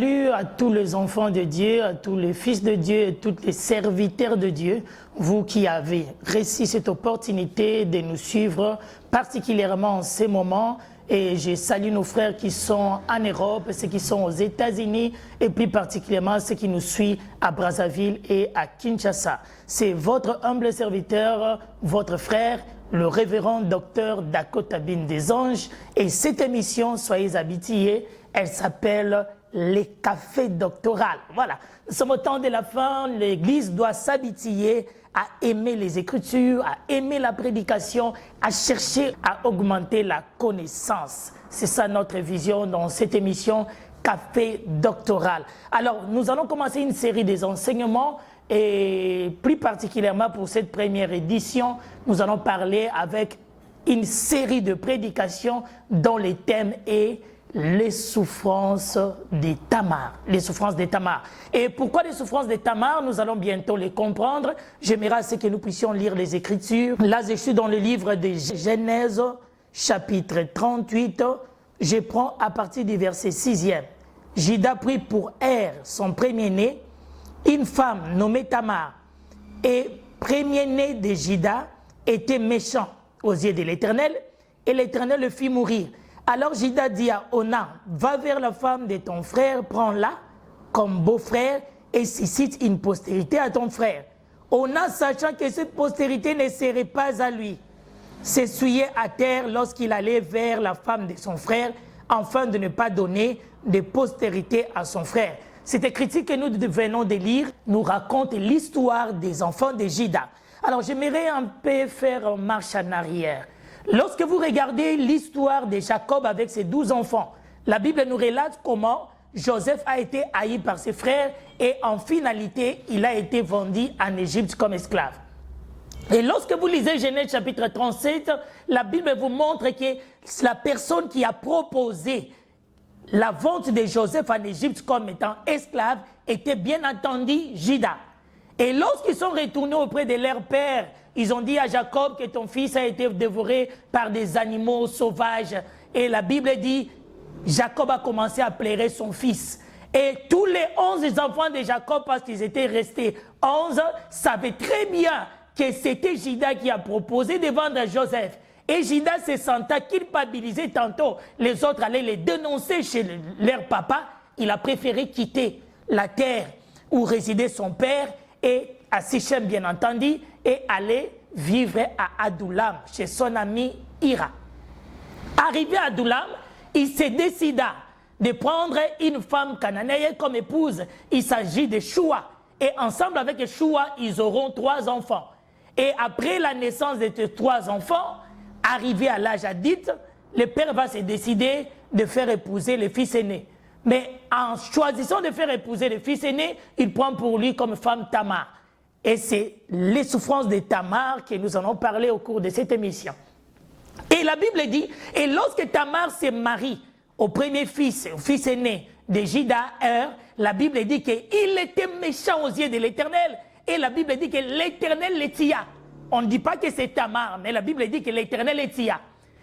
salue à tous les enfants de Dieu, à tous les fils de Dieu et tous les serviteurs de Dieu, vous qui avez réussi cette opportunité de nous suivre, particulièrement en ces moments. Et je salue nos frères qui sont en Europe, ceux qui sont aux États-Unis et plus particulièrement ceux qui nous suivent à Brazzaville et à Kinshasa. C'est votre humble serviteur, votre frère, le révérend docteur Dakota Bin des Anges. Et cette émission, soyez habitués, elle s'appelle les cafés doctorales. Voilà, nous sommes au temps de la fin, l'Église doit s'habituer à aimer les Écritures, à aimer la prédication, à chercher à augmenter la connaissance. C'est ça notre vision dans cette émission Café doctoral. Alors, nous allons commencer une série des enseignements et plus particulièrement pour cette première édition, nous allons parler avec une série de prédications dont le thème est les souffrances de Tamar. Les souffrances de Tamar. Et pourquoi les souffrances de Tamar? Nous allons bientôt les comprendre. J'aimerais à ce que nous puissions lire les Écritures. Là, je suis dans le livre de Genèse, chapitre 38. Je prends à partir du verset 6e. Juda prit pour Er, son premier-né, une femme nommée Tamar. Et premier-né de Juda était méchant aux yeux de l'Éternel, et l'Éternel le fit mourir. Alors Juda dit à Onan, va vers la femme de ton frère, prends-la comme beau-frère et suscite une postérité à ton frère. Onan, sachant que cette postérité ne serait pas à lui, s'essuyait à terre lorsqu'il allait vers la femme de son frère, afin de ne pas donner de postérité à son frère. Cette écriture que nous venons de lire nous raconte l'histoire des enfants de Juda. Alors j'aimerais un peu faire marche en arrière. Lorsque vous regardez l'histoire de Jacob avec ses 12 enfants, la Bible nous relate comment Joseph a été haï par ses frères et en finalité, il a été vendu en Égypte comme esclave. Et lorsque vous lisez Genèse chapitre 37, la Bible vous montre que la personne qui a proposé la vente de Joseph en Égypte comme étant esclave était bien entendu Juda. Et lorsqu'ils sont retournés auprès de leur père, ils ont dit à Jacob que ton fils a été dévoré par des animaux sauvages. Et la Bible dit, Jacob a commencé à pleurer son fils. Et tous les 11 enfants de Jacob, parce qu'ils étaient restés 11, savaient très bien que c'était Juda qui a proposé de vendre Joseph. Et Juda se sentait culpabilisé tantôt. Les autres allaient les dénoncer chez leur papa. Il a préféré quitter la terre où résidait son père et à Sichem, bien entendu, et aller vivre à Adullam, chez son ami Hira. Arrivé à Adullam, il se décida de prendre une femme cananéenne comme épouse. Il s'agit de Shua. Et ensemble avec Shua, ils auront 3 enfants. Et après la naissance de ces 3 enfants, arrivé à l'âge adulte, le père va se décider de faire épouser le fils aîné. Mais en choisissant de faire épouser le fils aîné, il prend pour lui comme femme Tamar. Et c'est les souffrances de Tamar que nous allons parler au cours de cette émission. Et la Bible dit, et lorsque Tamar se marie au premier fils, au fils aîné de Juda, la Bible dit qu'il était méchant aux yeux de l'Éternel. Et la Bible dit que l'Éternel le tia. On ne dit pas que c'est Tamar, mais la Bible dit que l'Éternel le tia.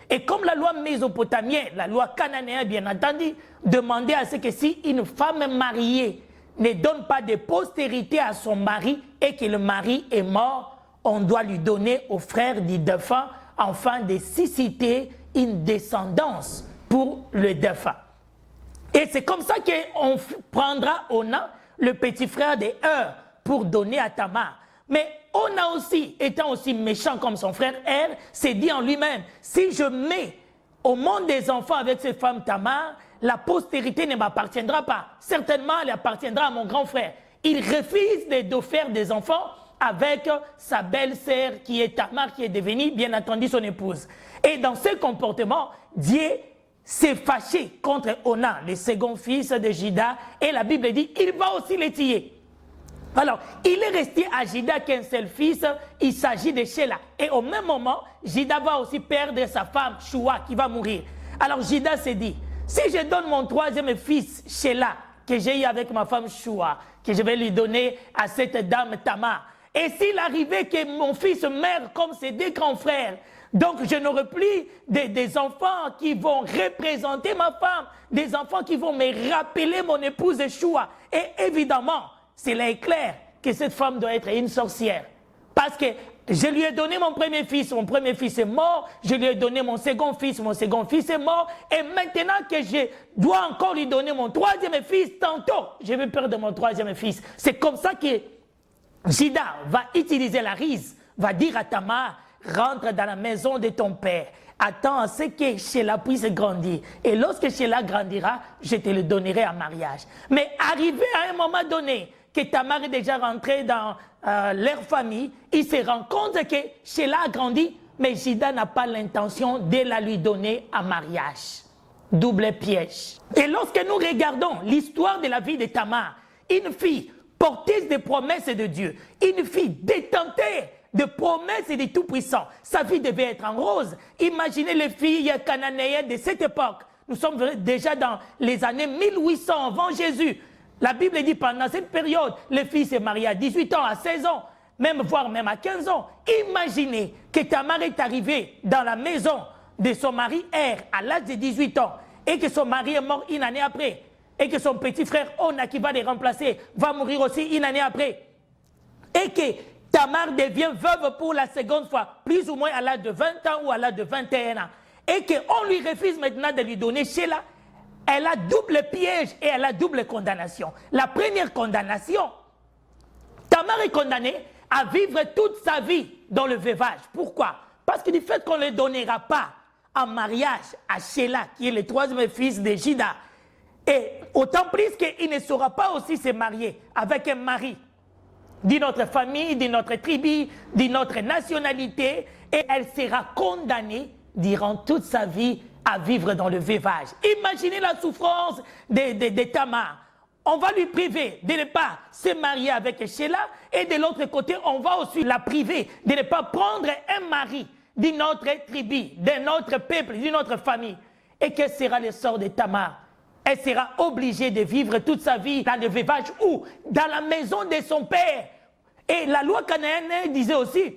Et comme la loi mésopotamienne, la loi cananéenne, bien entendu, demandait à ce que si une femme mariée ne donne pas de postérité à son mari et que le mari est mort, on doit lui donner au frère du défunt afin de susciter une descendance pour le défunt. Et c'est comme ça qu'on prendra Onan, le petit frère de Hur, pour donner à Tamar. Mais Onan aussi, étant aussi méchant comme son frère Er, s'est dit en lui-même, si je mets au monde des enfants avec cette femme Tamar, la postérité ne m'appartiendra pas. Certainement, elle appartiendra à mon grand frère. Il refuse de faire des enfants avec sa belle-sœur qui est Tamar, qui est devenue, bien entendu, son épouse. Et dans ce comportement, Dieu s'est fâché contre Onan, le second fils de Juda, et la Bible dit, il va aussi les tuer. Alors, il est resté à Juda qu'un seul fils, il s'agit de Sheila. Et au même moment, Juda va aussi perdre sa femme, Shua, qui va mourir. Alors, Juda s'est dit, si je donne mon 3e fils, Sheila, que j'ai eu avec ma femme Shua, que je vais lui donner à cette dame Tamar, et s'il arrivait que mon fils meure comme ses 2 grands frères, Donc, je n'aurai plus des enfants qui vont représenter ma femme, des enfants qui vont me rappeler mon épouse Yeshua. Et évidemment, cela est clair que cette femme doit être une sorcière. Parce que je lui ai donné mon premier fils est mort, je lui ai donné mon second fils est mort, et maintenant que je dois encore lui donner mon troisième fils, tantôt, je vais perdre mon troisième fils. C'est comme ça que Juda va utiliser la ruse, va dire à Tamar, rentre dans la maison de ton père, attends à ce que Sheila puisse grandir, et lorsque Sheila grandira, je te le donnerai en mariage. Mais arrivé à un moment donné, que Tamar est déjà rentrée dans leur famille, il se rend compte que Sheila a grandi, mais Juda n'a pas l'intention de la lui donner en mariage. Double piège. Et lorsque nous regardons l'histoire de la vie de Tamar, une fille porteuse des promesses de Dieu, une fille détentée de promesses et de Tout-Puissant, sa vie devait être en rose. Imaginez les filles cananéennes de cette époque. Nous sommes déjà dans les années 1800 avant Jésus. La Bible dit pendant cette période, les filles se marient à 18 ans, à 16 ans, voire même à 15 ans. Imaginez que Tamar est arrivée dans la maison de son mari à l'âge de 18 ans et que son mari est mort une année après et que son petit frère Ona qui va les remplacer va mourir aussi une année après et que Tamar devient veuve pour la seconde fois, plus ou moins à l'âge de 20 ans ou à l'âge de 21 ans et qu'on lui refuse maintenant de lui donner Sheila. Elle a double piège et elle a double condamnation. La première condamnation, Tamar est condamnée à vivre toute sa vie dans le veuvage. Pourquoi? Parce que du fait qu'on ne le donnera pas en mariage à Sheila, qui est le troisième fils de Juda, et autant plus qu'il ne saura pas aussi se marier avec un mari d'une autre famille, d'une autre tribu, d'une autre nationalité, et elle sera condamnée durant toute sa vie à vivre dans le veuvage. Imaginez la souffrance de Tamar. On va lui priver de ne pas se marier avec Sheila et de l'autre côté, on va aussi la priver de ne pas prendre un mari d'une autre tribu, d'un autre peuple, d'une autre famille. Et quel sera le sort de Tamar? Elle sera obligée de vivre toute sa vie dans le veuvage ou dans la maison de son père. Et la loi cananéenne disait aussi,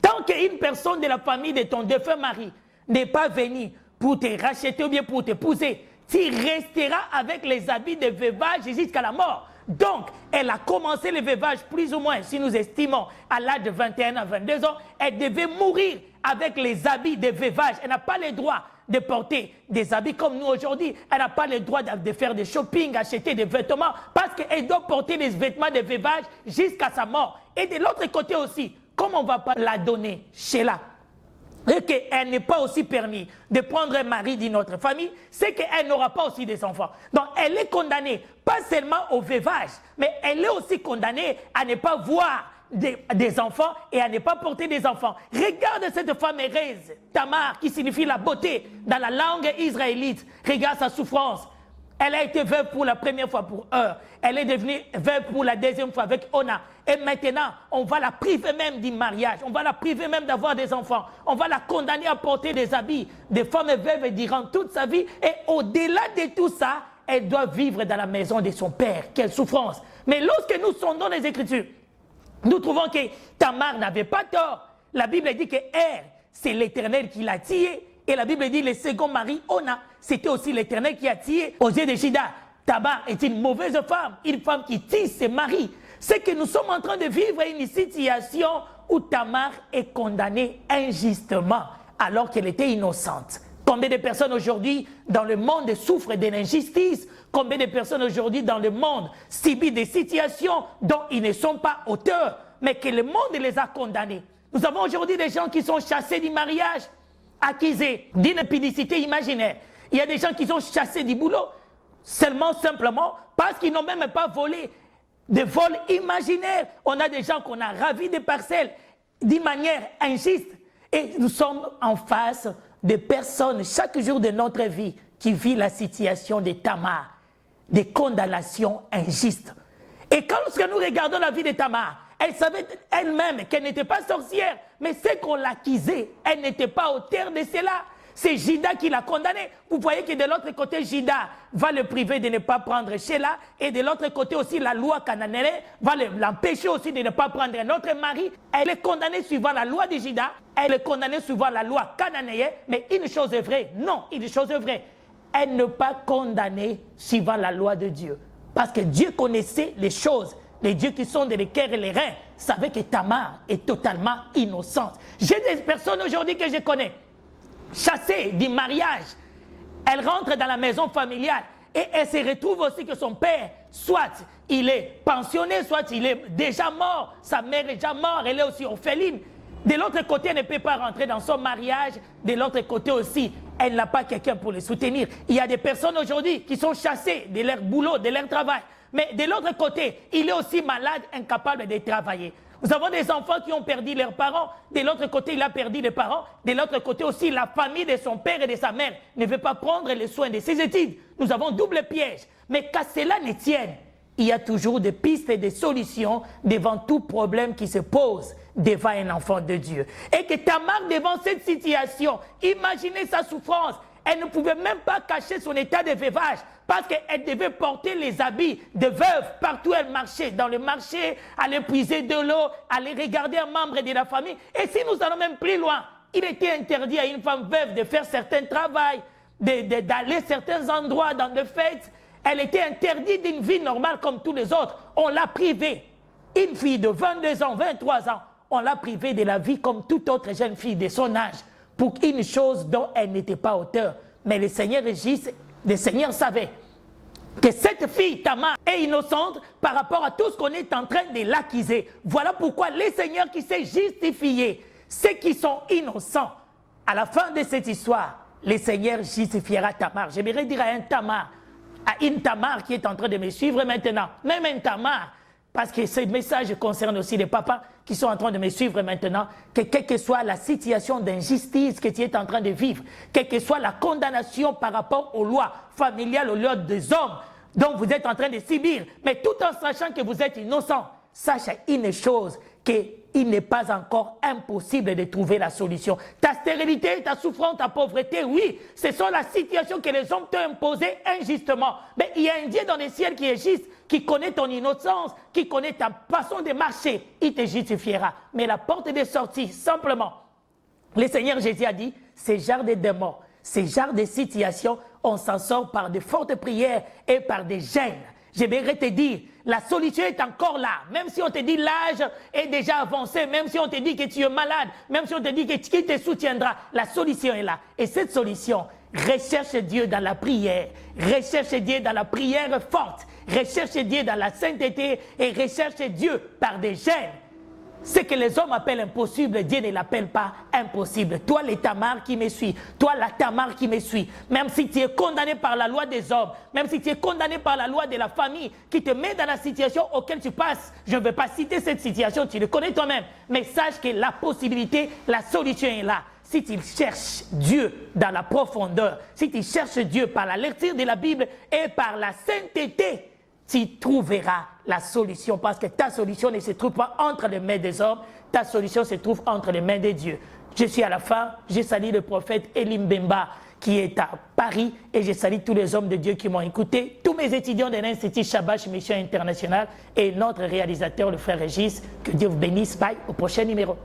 tant qu'une personne de la famille de ton défunt mari n'est pas venue pour te racheter ou bien pour t'épouser, tu resteras avec les habits de veuvage jusqu'à la mort. Donc, elle a commencé le veuvage plus ou moins, si nous estimons, à l'âge de 21 à 22 ans, elle devait mourir avec les habits de veuvage. Elle n'a pas le droit de porter des habits comme nous aujourd'hui. Elle n'a pas le droit de faire des shopping, acheter des vêtements, parce qu'elle doit porter des vêtements de veuvage jusqu'à sa mort. Et de l'autre côté aussi, comme on ne va pas la donner Sheila, et qu'elle n'est pas aussi permis de prendre un mari d'une autre famille, c'est qu'elle n'aura pas aussi des enfants. Donc elle est condamnée, pas seulement au veuvage, mais elle est aussi condamnée à ne pas voir des enfants et à ne pas porter des enfants. Regarde cette femme heureuse, Tamar, qui signifie la beauté dans la langue israélite. Regarde sa souffrance. Elle a été veuve pour la première fois pour Hur. Elle est devenue veuve pour la deuxième fois avec Ona. Et maintenant, on va la priver même du mariage. On va la priver même d'avoir des enfants. On va la condamner à porter des habits de femmes veuves durant toute sa vie. Et au-delà de tout ça, elle doit vivre dans la maison de son père. Quelle souffrance. Mais lorsque nous sondons les Écritures, nous trouvons que Tamar n'avait pas tort. La Bible dit que c'est l'Éternel qui l'a tué. Et la Bible dit le second mari, Ona, c'était aussi l'Éternel qui a tué. Aux yeux de Juda, Tamar est une mauvaise femme, une femme qui tue ses maris. C'est que nous sommes en train de vivre une situation où Tamar est condamnée injustement alors qu'elle était innocente. Combien de personnes aujourd'hui dans le monde souffrent de l'injustice? Combien de personnes aujourd'hui dans le monde subissent des situations dont ils ne sont pas auteurs, mais que le monde les a condamnés? Nous avons aujourd'hui des gens qui sont chassés du mariage, accusés d'une impudicité imaginaire. Il y a des gens qui sont chassés du boulot simplement parce qu'ils n'ont même pas volé, des vols imaginaires. On a des gens qu'on a ravis des parcelles d'une manière injuste. Et nous sommes en face de personnes chaque jour de notre vie qui vivent la situation de Tamar, des condamnations injustes. Et lorsque nous regardons la vie de Tamar, elle savait elle-même qu'elle n'était pas sorcière, mais c'est qu'on l'accusait. Elle n'était pas auteur de cela. C'est Judas qui l'a condamné. Vous voyez que de l'autre côté, Judas va le priver de ne pas prendre Sheila, et de l'autre côté aussi, la loi cananéenne va l'empêcher aussi de ne pas prendre un autre mari. Elle est condamnée suivant la loi de Judas, elle est condamnée suivant la loi cananéenne, mais une chose est vraie, non, une chose est vraie, elle n'est pas condamnée suivant la loi de Dieu. Parce que Dieu connaissait les choses. Les dieux qui sont dans les cœurs et les reins savaient que Tamar est totalement innocente. J'ai des personnes aujourd'hui que je connais, chassées du mariage. Elles rentrent dans la maison familiale et elles se retrouvent aussi que son père, soit il est pensionné, soit il est déjà mort, sa mère est déjà morte, elle est aussi orpheline. De l'autre côté, elle ne peut pas rentrer dans son mariage. De l'autre côté aussi, elle n'a pas quelqu'un pour les soutenir. Il y a des personnes aujourd'hui qui sont chassées de leur boulot, de leur travail. Mais de l'autre côté, il est aussi malade, incapable de travailler. Nous avons des enfants qui ont perdu leurs parents. De l'autre côté, il a perdu les parents. De l'autre côté aussi, la famille de son père et de sa mère ne veut pas prendre les soins de ses études. Nous avons double piège. Mais qu'à cela ne tienne, il y a toujours des pistes et des solutions devant tout problème qui se pose devant un enfant de Dieu. Et que Tamar, devant cette situation, imaginez sa souffrance. Elle ne pouvait même pas cacher son état de veuvage parce qu'elle devait porter les habits de veuve partout où elle marchait. Dans le marché, aller puiser de l'eau, aller regarder un membre de la famille. Et si nous allons même plus loin, il était interdit à une femme veuve de faire certains travaux, d'aller à certains endroits dans des fêtes. Elle était interdite d'une vie normale comme tous les autres. On l'a privée. Une fille de 22 ans, 23 ans, on l'a privée de la vie comme toute autre jeune fille de son âge, pour une chose dont elle n'était pas auteur. Mais le Seigneur Régis, le Seigneur savait que cette fille, Tamar, est innocente par rapport à tout ce qu'on est en train de l'accuser. Voilà pourquoi le Seigneur qui s'est justifié, ceux qui sont innocents, à la fin de cette histoire, le Seigneur justifiera Tamar. J'aimerais dire à une Tamar qui est en train de me suivre maintenant, même un Tamar, parce que ce message concerne aussi les papas qui sont en train de me suivre maintenant, que quelle que soit la situation d'injustice que tu es en train de vivre, quelle que soit la condamnation par rapport aux lois familiales, aux lois des hommes dont vous êtes en train de subir, mais tout en sachant que vous êtes innocent, sache une chose, qu'il n'est pas encore impossible de trouver la solution. Ta stérilité, ta souffrance, ta pauvreté, oui, ce sont la situation que les hommes t'ont imposée injustement. Mais il y a un Dieu dans les ciels qui est juste, qui connaît ton innocence, qui connaît ta façon de marcher, il te justifiera. Mais la porte de sortie, simplement, le Seigneur Jésus a dit, ces genres de démons, ces genres de situations, on s'en sort par de fortes prières et par des jeûnes. J'aimerais te dire, la solution est encore là. Même si on te dit l'âge est déjà avancé, même si on te dit que tu es malade, même si on te dit que qui te soutiendra, la solution est là. Et cette solution, recherche Dieu dans la prière, recherche Dieu dans la prière forte, recherche Dieu dans la sainteté et recherche Dieu par des jeûnes. Ce que les hommes appellent impossible, Dieu ne l'appelle pas impossible. Toi, le Tamar qui me suis, toi, la Tamar qui me suis, même si tu es condamné par la loi des hommes, même si tu es condamné par la loi de la famille qui te met dans la situation auquel tu passes, je ne vais pas citer cette situation, tu le connais toi-même, mais sache que la possibilité, la solution est là. Si tu cherches Dieu dans la profondeur, si tu cherches Dieu par la lecture de la Bible et par la sainteté, tu trouveras la solution, parce que ta solution ne se trouve pas entre les mains des hommes, ta solution se trouve entre les mains de Dieu. Je suis à la fin, je salue le prophète Elim Bemba qui est à Paris et je salue tous les hommes de Dieu qui m'ont écouté, tous mes étudiants de l'Institut Shabash Mission Internationale et notre réalisateur, le frère Régis. Que Dieu vous bénisse. Bye, au prochain numéro.